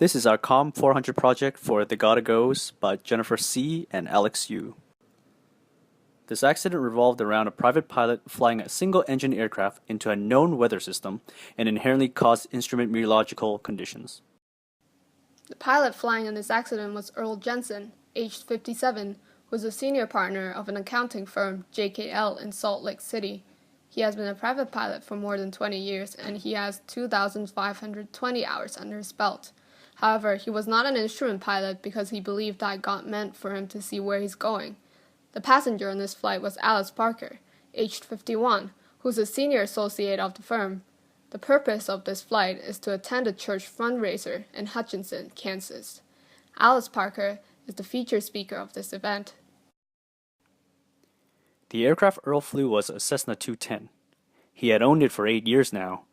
This is our COM400 project for The Gotta Goes by Jennifer Sze and Alex Yu. This accident revolved around a private pilot flying a single-engine aircraft into a known weather system and inherently caused instrument meteorological conditions. The pilot flying in this accident was Earl Jensen, aged 57, who was a senior partner of an accounting firm, JKL, in Salt Lake City. He has been a private pilot for more than 20 years, and he has 2,520 hours under his belt. However, he was not an instrument pilot because he believed that God meant for him to see where he's going. The passenger on this flight was Alice Parker, aged 51, who's a senior associate of the firm. The purpose of this flight is to attend a church fundraiser in Hutchinson, Kansas. Alice Parker is the featured speaker of this event. The aircraft Earl flew was a Cessna 210. He had owned it for 8 years now,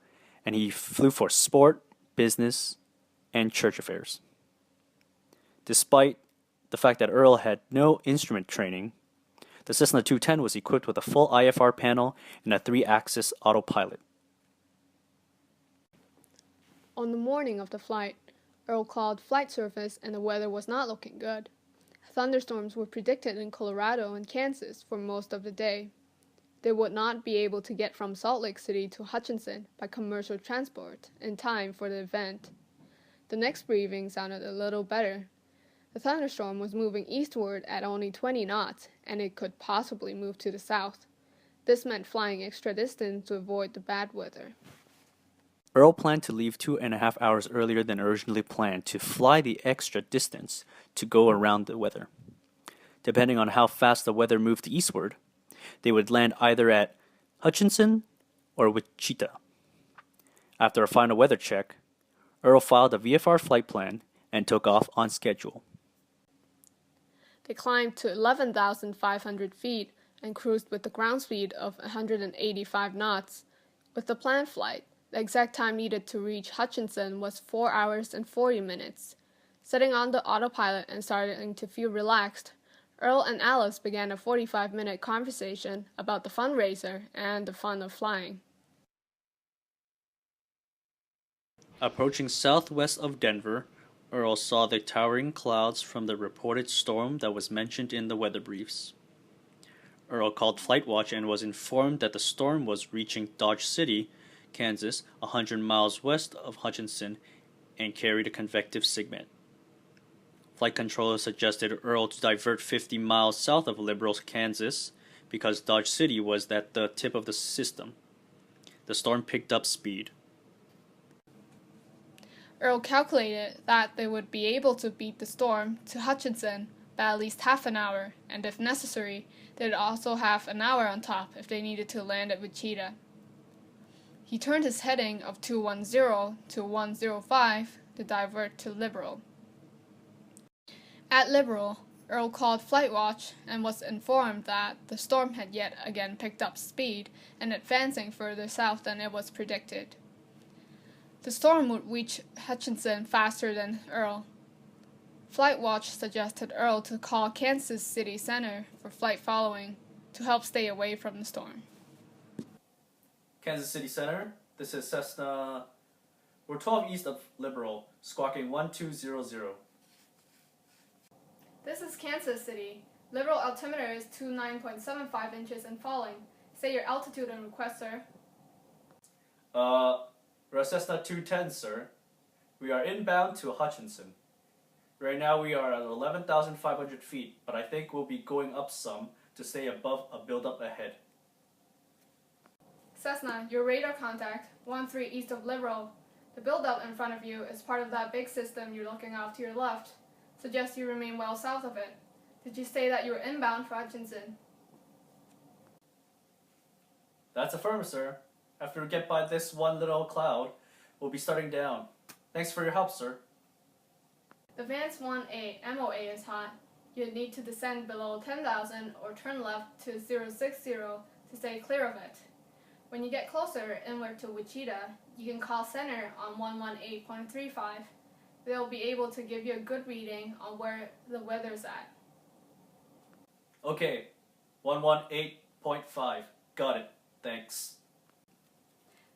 and he flew for sport, business, and church affairs. Despite the fact that Earl had no instrument training, the Cessna 210 was equipped with a full IFR panel and a 3-axis autopilot. On the morning of the flight, Earl called flight service and the weather was not looking good. Thunderstorms were predicted in Colorado and Kansas for most of the day. They would not be able to get from Salt Lake City to Hutchinson by commercial transport in time for the event. The next briefing sounded a little better. The thunderstorm was moving eastward at only 20 knots, and it could possibly move to the south. This meant flying extra distance to avoid the bad weather. Earl planned to leave 2.5 hours earlier than originally planned to fly the extra distance to go around the weather. Depending on how fast the weather moved eastward, they would land either at Hutchinson or Wichita. After a final weather check, Earl filed a VFR flight plan and took off on schedule. They climbed to 11,500 feet and cruised with a ground speed of 185 knots. With the planned flight, the exact time needed to reach Hutchinson was 4 hours and 40 minutes. Sitting on the autopilot and starting to feel relaxed, Earl and Alice began a 45-minute conversation about the fundraiser and the fun of flying. Approaching southwest of Denver, Earl saw the towering clouds from the reported storm that was mentioned in the weather briefs. Earl called Flight Watch and was informed that the storm was reaching Dodge City, Kansas, 100 miles west of Hutchinson, and carried a convective segment. Flight controllers suggested Earl to divert 50 miles south of Liberal, Kansas, because Dodge City was at the tip of the system. The storm picked up speed. Earl calculated that they would be able to beat the storm to Hutchinson by at least half an hour, and if necessary, they'd also have an hour on top if they needed to land at Wichita. He turned his heading of 210 to 105 to divert to Liberal. At Liberal, Earl called Flight Watch and was informed that the storm had yet again picked up speed and advancing further south than it was predicted. The storm would reach Hutchinson faster than Earl. Flight Watch suggested Earl to call Kansas City Center for flight following to help stay away from the storm. Kansas City Center, this is Cessna. We're 12 east of Liberal, squawking 1200. This is Kansas City. Liberal altimeter is 29.75 inches and falling. Say your altitude and request, sir. We're a Cessna 210, sir. We are inbound to Hutchinson. Right now we are at 11,500 feet, but I think we'll be going up some to stay above a buildup ahead. Cessna, your radar contact, 13 east of Liberal. The buildup in front of you is part of that big system you're looking off to your left. Suggest you remain well south of it. Did you say that you were inbound for Hutchinson? That's affirmative, sir. After we get by this one little cloud, we'll be starting down. Thanks for your help, sir. The Vance 1A MOA is hot. You'd need to descend below 10,000 or turn left to 060 to stay clear of it. When you get closer inward to Wichita, you can call center on 118.35. They'll be able to give you a good reading on where the weather's at. Okay, 118.5. Got it. Thanks.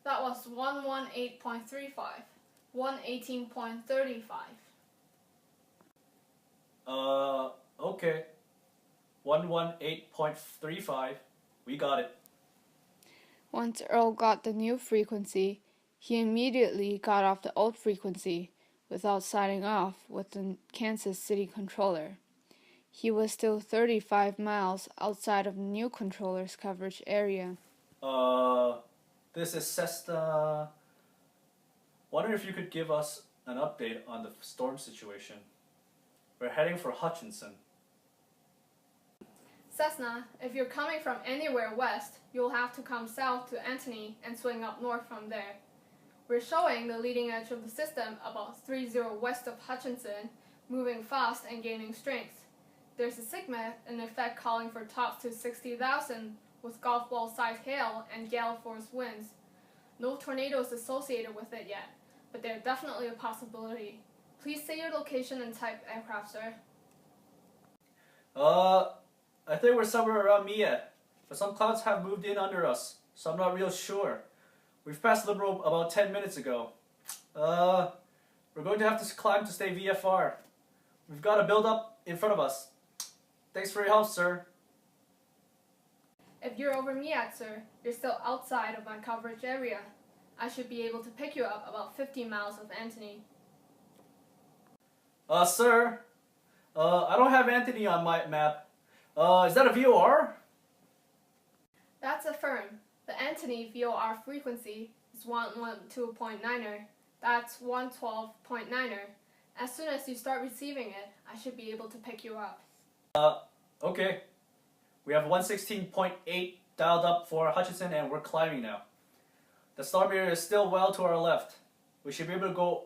That was 118.35. 118.35. Okay. 118.35. We got it. Once Earl got the new frequency, he immediately got off the old frequency without signing off with the Kansas City controller. He was still 35 miles outside of the new controller's coverage area. This is Cessna. Wonder if you could give us an update on the storm situation. We're heading for Hutchinson. Cessna, if you're coming from anywhere west, you'll have to come south to Antony and swing up north from there. We're showing the leading edge of the system about 30 west of Hutchinson, moving fast and gaining strength. There's a sigma in effect calling for tops to 60,000 with golf ball size hail and gale force winds. No tornadoes associated with it yet, but they're definitely a possibility. Please say your location and type aircraft, sir. I think we're somewhere around Mia, but some clouds have moved in under us, so I'm not real sure. We've passed Liberal about 10 minutes ago. We're going to have to climb to stay VFR. We've got a build up in front of us. Thanks for your help, sir. If you're over Miat, sir, you're still outside of my coverage area. I should be able to pick you up about 50 miles of Antony. Sir, I don't have Antony on my map. Is that a VOR? That's a firm. The Antony VOR frequency is 112.9er. That's 112.9er. As soon as you start receiving it, I should be able to pick you up. Okay. We have 116.8 dialed up for Hutchinson and we're climbing now. The storm area is still well to our left. We should be able to go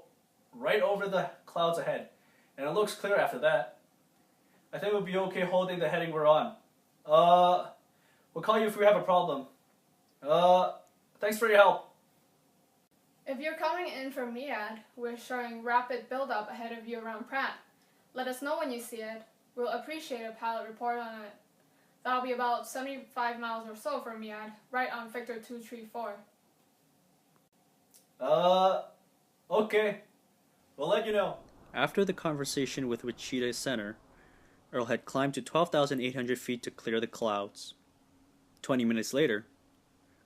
right over the clouds ahead. And it looks clear after that. I think we'll be okay holding the heading we're on. We'll call you if we have a problem. Thanks for your help. If you're coming in from Miad, we're showing rapid buildup ahead of you around Pratt. Let us know when you see it. We'll appreciate a pilot report on it. That'll be about 75 miles or so from Miad, right on Victor 234. Okay. We'll let you know. After the conversation with Wichita Center, Earl had climbed to 12,800 feet to clear the clouds. 20 minutes later,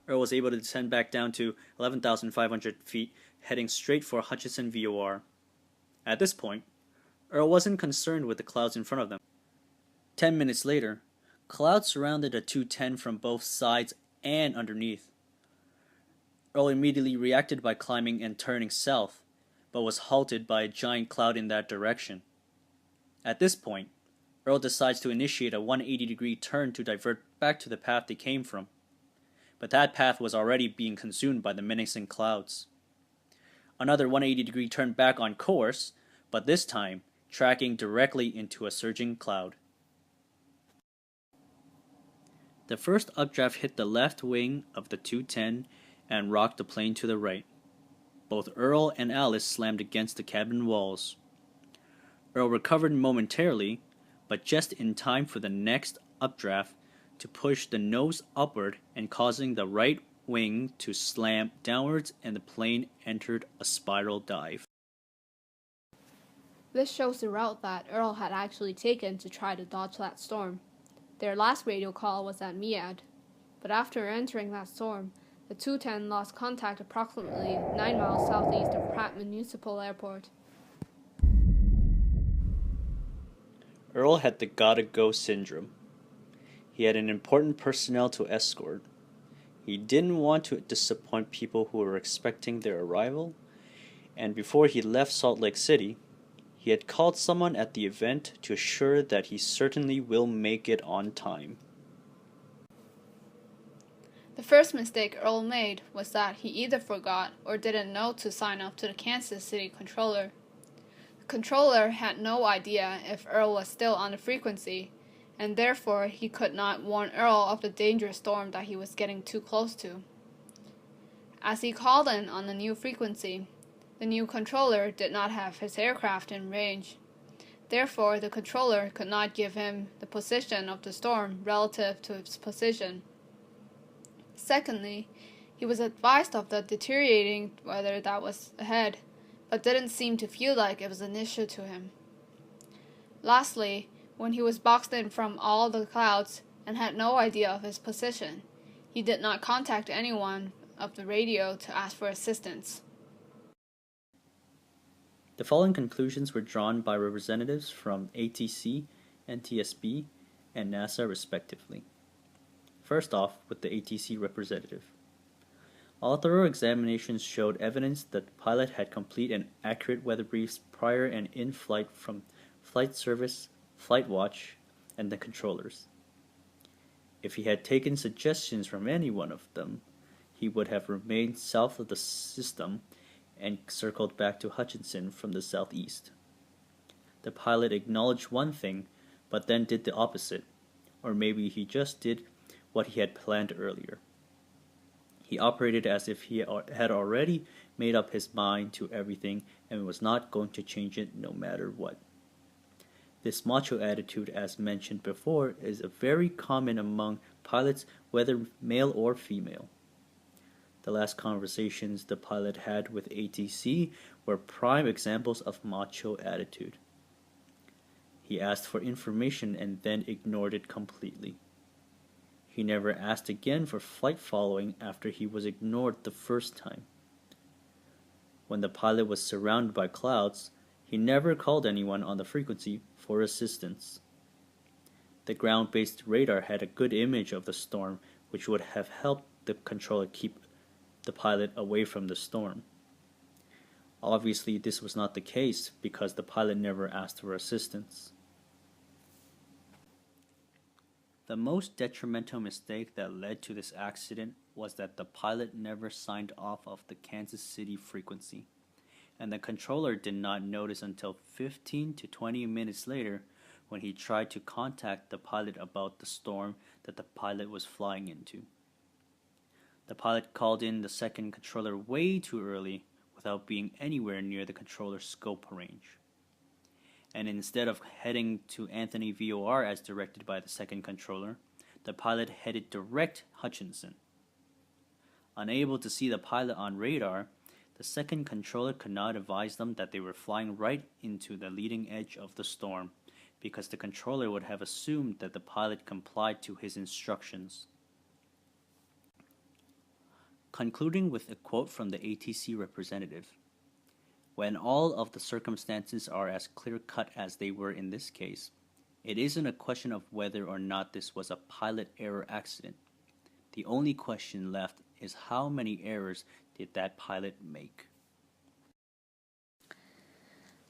Earl was able to descend back down to 11,500 feet, heading straight for Hutchinson VOR. At this point, Earl wasn't concerned with the clouds in front of them. 10 minutes later, clouds surrounded the 210 from both sides and underneath. Earl immediately reacted by climbing and turning south, but was halted by a giant cloud in that direction. At this point, Earl decides to initiate a 180-degree turn to divert back to the path they came from. But that path was already being consumed by the menacing clouds. Another 180-degree turn back on course, but this time tracking directly into a surging cloud. The first updraft hit the left wing of the 210 and rocked the plane to the right. Both Earl and Alice slammed against the cabin walls. Earl recovered momentarily, but just in time for the next updraft to push the nose upward and causing the right wing to slam downwards, and the plane entered a spiral dive. This shows the route that Earl had actually taken to try to dodge that storm. Their last radio call was at Miad, but after entering that storm, the 210 lost contact approximately 9 miles southeast of Pratt Municipal Airport. Earl had the gotta-go syndrome. He had an important personnel to escort. He didn't want to disappoint people who were expecting their arrival, and before he left Salt Lake City, he had called someone at the event to assure that he certainly will make it on time. The first mistake Earl made was that he either forgot or didn't know to sign up to the Kansas City controller. The controller had no idea if Earl was still on the frequency, and therefore he could not warn Earl of the dangerous storm that he was getting too close to. As he called in on the new frequency, the new controller did not have his aircraft in range. Therefore, the controller could not give him the position of the storm relative to its position. Secondly, he was advised of the deteriorating weather that was ahead, but didn't seem to feel like it was an issue to him. Lastly, when he was boxed in from all the clouds and had no idea of his position, he did not contact anyone of the radio to ask for assistance. The following conclusions were drawn by representatives from ATC, NTSB, and NASA respectively. First off, with the ATC representative. All thorough examinations showed evidence that the pilot had complete and accurate weather briefs prior and in flight from flight service, flight watch, and the controllers. If he had taken suggestions from any one of them, he would have remained south of the system and circled back to Hutchinson from the southeast. The pilot acknowledged one thing, but then did the opposite, or maybe he just did what he had planned earlier. He operated as if he had already made up his mind to everything and was not going to change it no matter what. This macho attitude, as mentioned before, is very common among pilots, whether male or female. The last conversations the pilot had with ATC were prime examples of macho attitude. He asked for information and then ignored it completely. He never asked again for flight following after he was ignored the first time. When the pilot was surrounded by clouds, he never called anyone on the frequency for assistance. The ground-based radar had a good image of the storm, which would have helped the controller keep the pilot away from the storm. Obviously, this was not the case because the pilot never asked for assistance. The most detrimental mistake that led to this accident was that the pilot never signed off of the Kansas City frequency, and the controller did not notice until 15 to 20 minutes later when he tried to contact the pilot about the storm that the pilot was flying into. The pilot called in the second controller way too early without being anywhere near the controller's scope range. And instead of heading to Anthony VOR as directed by the second controller, the pilot headed direct Hutchinson. Unable to see the pilot on radar, the second controller could not advise them that they were flying right into the leading edge of the storm, because the controller would have assumed that the pilot complied to his instructions. Concluding with a quote from the ATC representative, "When all of the circumstances are as clear-cut as they were in this case, it isn't a question of whether or not this was a pilot error accident. The only question left is how many errors did that pilot make?"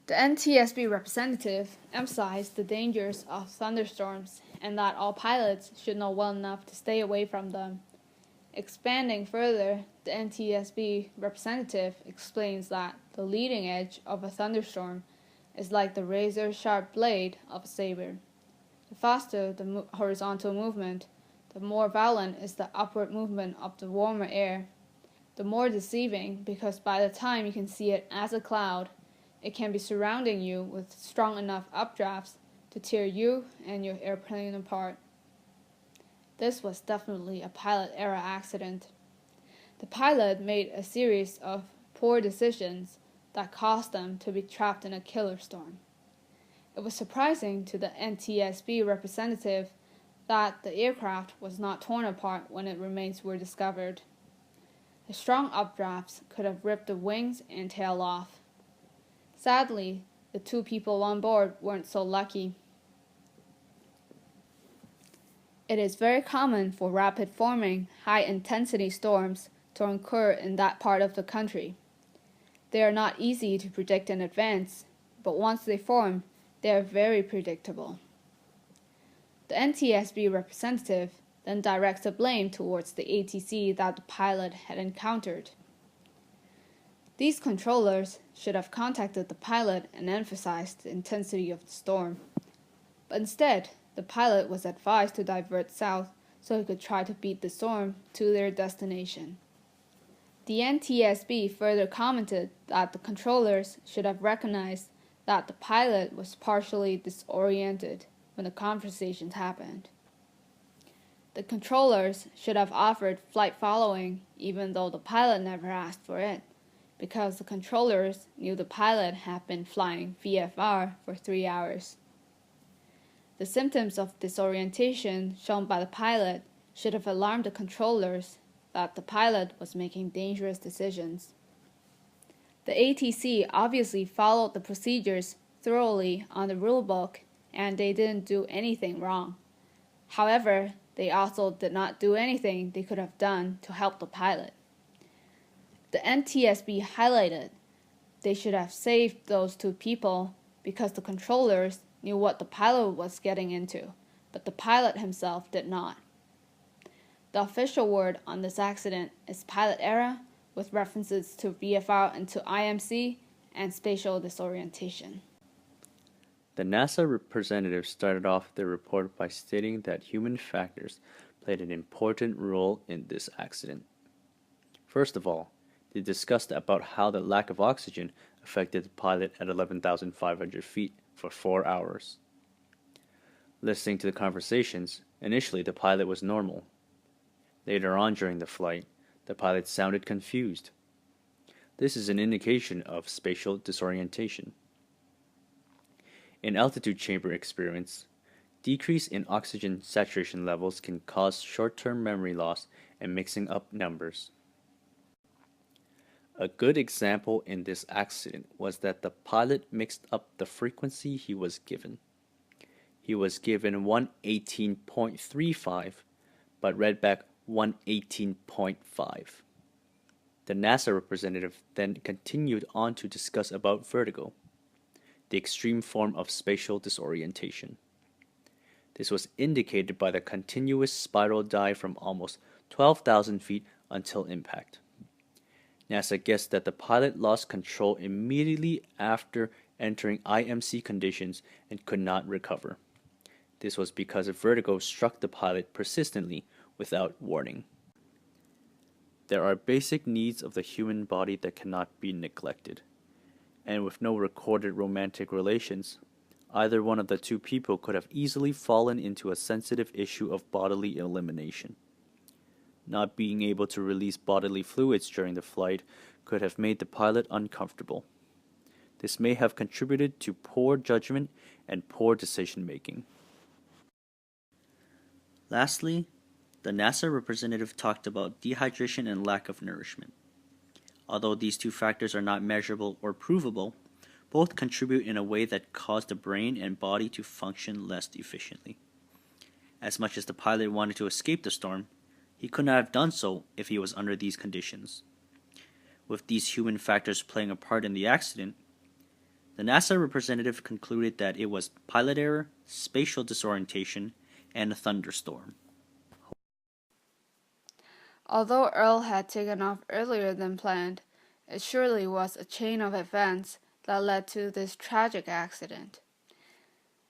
The NTSB representative emphasized the dangers of thunderstorms and that all pilots should know well enough to stay away from them. Expanding further, the NTSB representative explains that the leading edge of a thunderstorm is like the razor-sharp blade of a saber. The faster the horizontal movement, the more violent is the upward movement of the warmer air. The more deceiving because by the time you can see it as a cloud, it can be surrounding you with strong enough updrafts to tear you and your airplane apart. This was definitely a pilot error accident. The pilot made a series of poor decisions that caused them to be trapped in a killer storm. It was surprising to the NTSB representative that the aircraft was not torn apart when its remains were discovered. The strong updrafts could have ripped the wings and tail off. Sadly, the two people on board weren't so lucky. It is very common for rapid-forming, high-intensity storms to occur in that part of the country. They are not easy to predict in advance, but once they form, they are very predictable. The NTSB representative then directs the blame towards the ATC that the pilot had encountered. These controllers should have contacted the pilot and emphasized the intensity of the storm, but instead, the pilot was advised to divert south so he could try to beat the storm to their destination. The NTSB further commented that the controllers should have recognized that the pilot was partially disoriented when the conversations happened. The controllers should have offered flight following even though the pilot never asked for it, because the controllers knew the pilot had been flying VFR for 3 hours. The symptoms of disorientation shown by the pilot should have alarmed the controllers that the pilot was making dangerous decisions. The ATC obviously followed the procedures thoroughly on the rulebook, and they didn't do anything wrong. However, they also did not do anything they could have done to help the pilot. The NTSB highlighted they should have saved those 2 people because the controllers knew what the pilot was getting into, but the pilot himself did not. The official word on this accident is pilot error, with references to VFR and to IMC and spatial disorientation. The NASA representative started off their report by stating that human factors played an important role in this accident. First of all, they discussed about how the lack of oxygen affected the pilot at 11,500 feet for 4 hours. Listening to the conversations, initially the pilot was normal. Later on during the flight, the pilot sounded confused. This is an indication of spatial disorientation. In altitude chamber experience, decrease in oxygen saturation levels can cause short-term memory loss and mixing up numbers. A good example in this accident was that the pilot mixed up the frequency he was given. He was given 118.35, but read back 118.5. The NASA representative then continued on to discuss about vertigo, the extreme form of spatial disorientation. This was indicated by the continuous spiral dive from almost 12,000 feet until impact. NASA guessed that the pilot lost control immediately after entering IMC conditions and could not recover. This was because vertigo struck the pilot persistently without warning. There are basic needs of the human body that cannot be neglected, and with no recorded romantic relations, either one of the 2 people could have easily fallen into a sensitive issue of bodily elimination. Not being able to release bodily fluids during the flight could have made the pilot uncomfortable. This may have contributed to poor judgment and poor decision-making. Lastly, the NASA representative talked about dehydration and lack of nourishment. Although these 2 factors are not measurable or provable, both contribute in a way that caused the brain and body to function less efficiently. As much as the pilot wanted to escape the storm, he could not have done so if he was under these conditions. With these human factors playing a part in the accident, the NASA representative concluded that it was pilot error, spatial disorientation, and a thunderstorm. Although Earl had taken off earlier than planned, it surely was a chain of events that led to this tragic accident.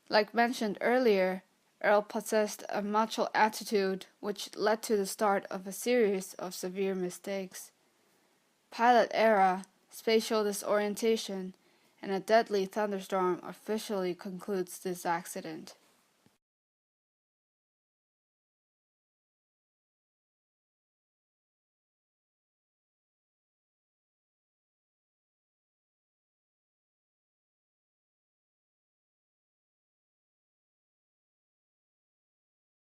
Like mentioned earlier, Earl possessed a macho attitude which led to the start of a series of severe mistakes. Pilot error, spatial disorientation, and a deadly thunderstorm officially concludes this accident.